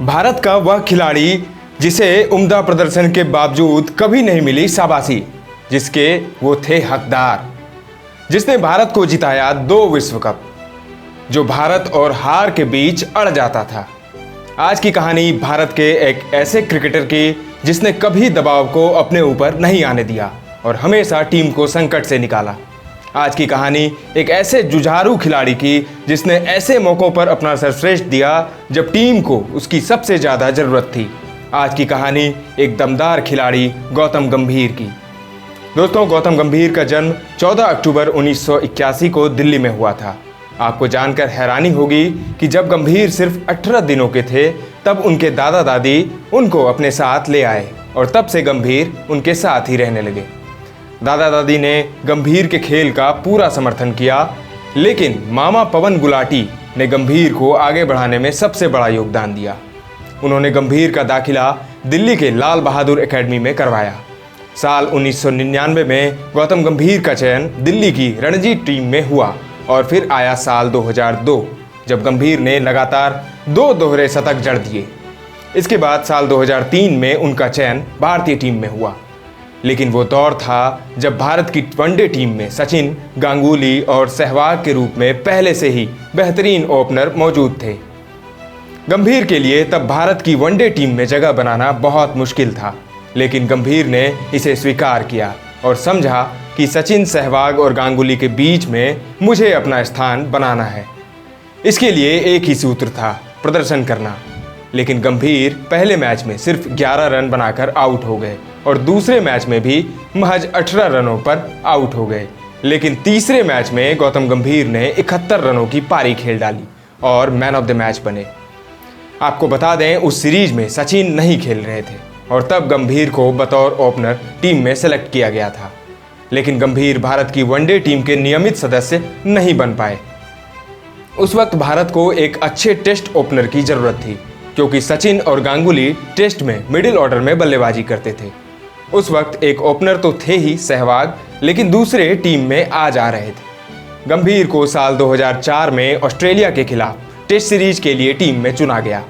भारत का वह खिलाड़ी जिसे उम्दा प्रदर्शन के बावजूद कभी नहीं मिली शाबाशी, जिसके वो थे हकदार, जिसने भारत को जिताया 2 विश्व कप, जो भारत और हार के बीच अड़ जाता था। आज की कहानी भारत के एक ऐसे क्रिकेटर की जिसने कभी दबाव को अपने ऊपर नहीं आने दिया और हमेशा टीम को संकट से निकाला। आज की कहानी एक ऐसे जुझारू खिलाड़ी की जिसने ऐसे मौक़ों पर अपना सर्वश्रेष्ठ दिया जब टीम को उसकी सबसे ज़्यादा ज़रूरत थी। आज की कहानी एक दमदार खिलाड़ी गौतम गंभीर की। दोस्तों, गौतम गंभीर का जन्म 14 अक्टूबर 1981 को दिल्ली में हुआ था। आपको जानकर हैरानी होगी कि जब गंभीर सिर्फ 18 दिनों के थे तब उनके दादा दादी उनको अपने साथ ले आए और तब से गंभीर उनके साथ ही रहने लगे। दादा दादी ने गंभीर के खेल का पूरा समर्थन किया, लेकिन मामा पवन गुलाटी ने गंभीर को आगे बढ़ाने में सबसे बड़ा योगदान दिया। उन्होंने गंभीर का दाखिला दिल्ली के लाल बहादुर एकेडमी में करवाया। साल 1999 में गौतम गंभीर का चयन दिल्ली की रणजी टीम में हुआ और फिर आया साल 2002 जब गंभीर ने लगातार 2 दोहरे शतक जड़ दिए। इसके बाद साल 2003 में उनका चयन भारतीय टीम में हुआ। लेकिन वो दौर था जब भारत की वनडे टीम में सचिन, गांगुली और सहवाग के रूप में पहले से ही बेहतरीन ओपनर मौजूद थे। गंभीर के लिए तब भारत की वनडे टीम में जगह बनाना बहुत मुश्किल था, लेकिन गंभीर ने इसे स्वीकार किया और समझा कि सचिन, सहवाग और गांगुली के बीच में मुझे अपना स्थान बनाना है। इसके लिए एक ही सूत्र था, प्रदर्शन करना। लेकिन गंभीर पहले मैच में सिर्फ 11 रन बनाकर आउट हो गए और दूसरे मैच में भी महज 18 रनों पर आउट हो गए। लेकिन तीसरे मैच में गौतम गंभीर ने 71 रनों की पारी खेल डाली और मैन ऑफ द मैच बने। आपको बता दें, उस सीरीज में सचिन नहीं खेल रहे थे और तब गंभीर को बतौर ओपनर टीम में सेलेक्ट किया गया था। लेकिन गंभीर भारत की वनडे टीम के नियमित सदस्य नहीं बन पाए। उस वक्त भारत को एक अच्छे टेस्ट ओपनर की जरूरत थी, क्योंकि सचिन और गांगुली टेस्ट में मिडिल ऑर्डर में बल्लेबाजी करते थे। उस वक्त एक ओपनर तो थे ही सहवाग, लेकिन दूसरे टीम में आ जा रहे थे। गंभीर को साल 2004 में ऑस्ट्रेलिया के खिलाफ टेस्ट सीरीज के लिए टीम में चुना गया।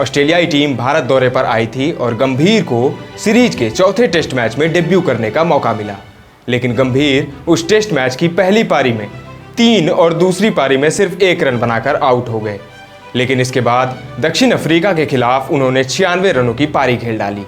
ऑस्ट्रेलियाई टीम भारत दौरे पर आई थी और गंभीर को सीरीज के चौथे टेस्ट मैच में डेब्यू करने का मौका मिला। लेकिन गंभीर उस टेस्ट मैच की पहली पारी में 3 और दूसरी पारी में सिर्फ 1 रन बनाकर आउट हो गए। लेकिन इसके बाद दक्षिण अफ्रीका के खिलाफ उन्होंने 96 रनों की पारी खेल डाली।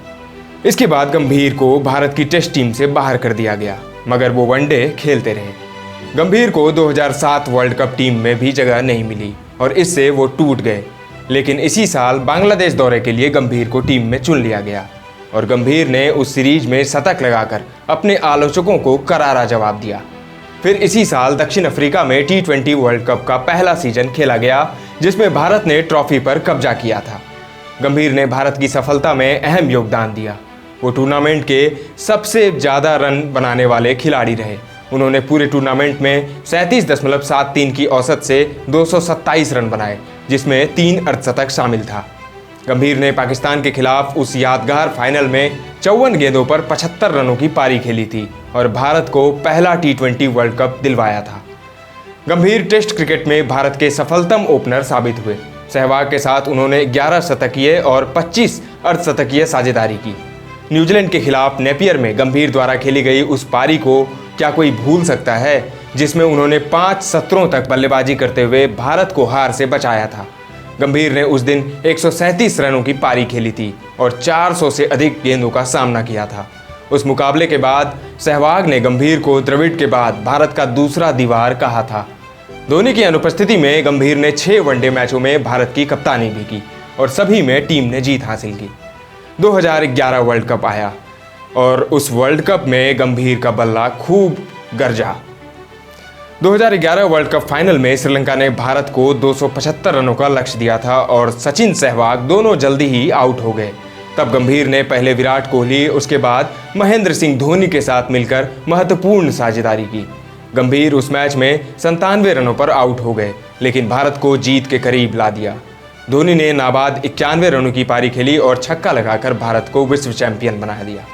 इसके बाद गंभीर को भारत की टेस्ट टीम से बाहर कर दिया गया, मगर वो वनडे खेलते रहे। गंभीर को 2007 वर्ल्ड कप टीम में भी जगह नहीं मिली और इससे वो टूट गए। लेकिन इसी साल बांग्लादेश दौरे के लिए गंभीर को टीम में चुन लिया गया और गंभीर ने उस सीरीज में शतक लगाकर अपने आलोचकों को करारा जवाब दिया। फिर इसी साल दक्षिण अफ्रीका में T20 वर्ल्ड कप का पहला सीजन खेला गया, जिसमें भारत ने ट्रॉफी पर कब्जा किया था। गंभीर ने भारत की सफलता में अहम योगदान दिया। वो टूर्नामेंट के सबसे ज़्यादा रन बनाने वाले खिलाड़ी रहे। उन्होंने पूरे टूर्नामेंट में 37.73 की औसत से 227 रन बनाए, जिसमें 3 अर्धशतक शामिल था। गंभीर ने पाकिस्तान के खिलाफ उस यादगार फाइनल में 54 गेंदों पर 75 रनों की पारी खेली थी और भारत को पहला T20 वर्ल्ड कप दिलवाया था। गंभीर टेस्ट क्रिकेट में भारत के सफलतम ओपनर साबित हुए। सहवाग के साथ उन्होंने 11 शतकीय और 25 अर्धशतकीय साझेदारी की। न्यूजीलैंड के खिलाफ नेपियर में गंभीर द्वारा खेली गई उस पारी को क्या कोई भूल सकता है, जिसमें उन्होंने 5 सत्रों तक बल्लेबाजी करते हुए भारत को हार से बचाया था। गंभीर ने उस दिन 137 रनों की पारी खेली थी और 400 से अधिक गेंदों का सामना किया था। उस मुकाबले के बाद सहवाग ने गंभीर को द्रविड़ के बाद भारत का दूसरा दीवार कहा था। धोनी की अनुपस्थिति में गंभीर ने 6 वनडे मैचों में भारत की कप्तानी भी की और सभी में टीम ने जीत हासिल की। 2011 वर्ल्ड कप आया और उस वर्ल्ड कप में गंभीर का बल्ला खूब गरजा। 2011 वर्ल्ड कप फाइनल में श्रीलंका ने भारत को 275 रनों का लक्ष्य दिया था और सचिन, सहवाग दोनों जल्दी ही आउट हो गए। तब गंभीर ने पहले विराट कोहली, उसके बाद महेंद्र सिंह धोनी के साथ मिलकर महत्वपूर्ण साझेदारी की। गंभीर उस मैच में 97 रनों पर आउट हो गए, लेकिन भारत को जीत के करीब ला दिया। धोनी ने नाबाद 91 रनों की पारी खेली और छक्का लगाकर भारत को विश्व चैंपियन बना दिया।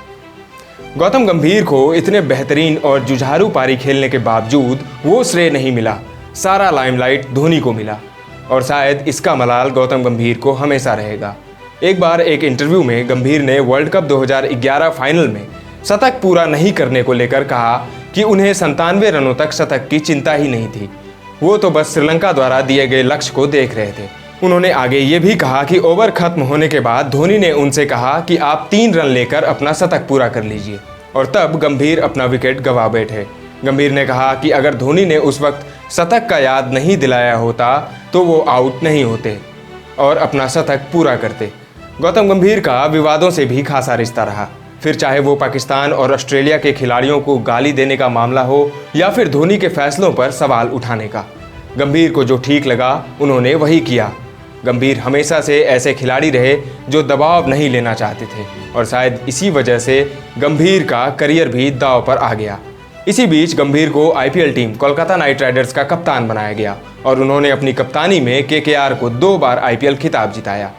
गौतम गंभीर को इतने बेहतरीन और जुझारू पारी खेलने के बावजूद वो श्रेय नहीं मिला, सारा लाइमलाइट धोनी को मिला और शायद इसका मलाल गौतम गंभीर को हमेशा रहेगा। एक बार एक इंटरव्यू में गंभीर ने वर्ल्ड कप 2011 फाइनल में शतक पूरा नहीं करने को लेकर कहा कि उन्हें 97 रनों तक शतक की चिंता ही नहीं थी। वो तो बस श्रीलंका द्वारा दिए गए लक्ष्य को देख रहे थे। उन्होंने आगे ये भी कहा कि ओवर खत्म होने के बाद धोनी ने उनसे कहा कि आप 3 रन लेकर अपना शतक पूरा कर लीजिए, और तब गंभीर अपना विकेट गंवा बैठे। गंभीर ने कहा कि अगर धोनी ने उस वक्त शतक का याद नहीं दिलाया होता तो वो आउट नहीं होते और अपना शतक पूरा करते। गौतम गंभीर का विवादों से भी खासा रिश्ता रहा, फिर चाहे वो पाकिस्तान और ऑस्ट्रेलिया के खिलाड़ियों को गाली देने का मामला हो या फिर धोनी के फैसलों पर सवाल उठाने का। गंभीर को जो ठीक लगा उन्होंने वही किया। गंभीर हमेशा से ऐसे खिलाड़ी रहे जो दबाव नहीं लेना चाहते थे, और शायद इसी वजह से गंभीर का करियर भी दांव पर आ गया। इसी बीच गंभीर को IPL team Kolkata night Riders का कप्तान बनाया गया और उन्होंने अपनी कप्तानी में KKR को 2 बार IPL खिताब जिताया।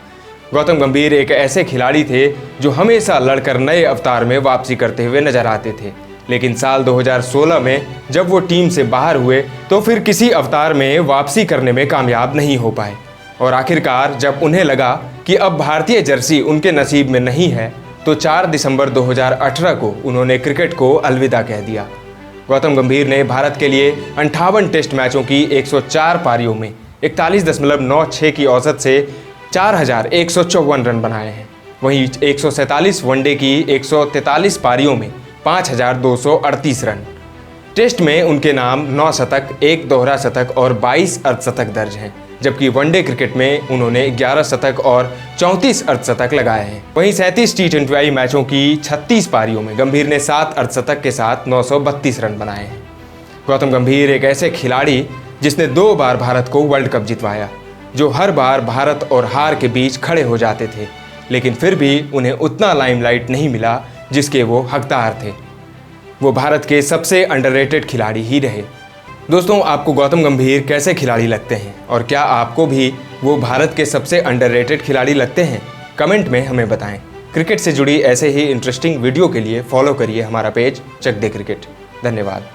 गौतम गंभीर एक ऐसे खिलाड़ी थे जो हमेशा लड़कर नए अवतार में वापसी करते हुए नजर आते थे, लेकिन साल 2016 में जब वो टीम से बाहर हुए तो फिर किसी अवतार में वापसी करने में कामयाब नहीं हो पाए, और आखिरकार जब उन्हें लगा कि अब भारतीय जर्सी उनके नसीब में नहीं है तो 4 दिसंबर 2018 को उन्होंने क्रिकेट को अलविदा कह दिया। गौतम गंभीर ने भारत के लिए 58 टेस्ट मैचों की 104 पारियों में 41.96 की औसत से 4154 रन बनाए हैं। वहीं 147 वनडे की 143 पारियों में 5238 रन। टेस्ट में उनके नाम 9 शतक, 1 दोहरा शतक और 22 अर्धशतक दर्ज हैं, जबकि वनडे क्रिकेट में उन्होंने 11 शतक और 34 अर्धशतक लगाए हैं। वहीं 37 T20I मैचों की 36 पारियों में गंभीर ने 7 अर्धशतक के साथ 932 रन बनाए हैं। गौतम गंभीर एक ऐसे खिलाड़ी जिसने 2 बार भारत को वर्ल्ड कप जितवाया, जो हर बार भारत और हार के बीच खड़े हो जाते थे, लेकिन फिर भी उन्हें उतना लाइमलाइट नहीं मिला जिसके वो हकदार थे। वो भारत के सबसे अंडररेटेड खिलाड़ी ही रहे। दोस्तों, आपको गौतम गंभीर कैसे खिलाड़ी लगते हैं, और क्या आपको भी वो भारत के सबसे अंडररेटेड खिलाड़ी लगते हैं? कमेंट में हमें बताएं। क्रिकेट से जुड़ी ऐसे ही इंटरेस्टिंग वीडियो के लिए फॉलो करिए हमारा पेज चक दे क्रिकेट। धन्यवाद।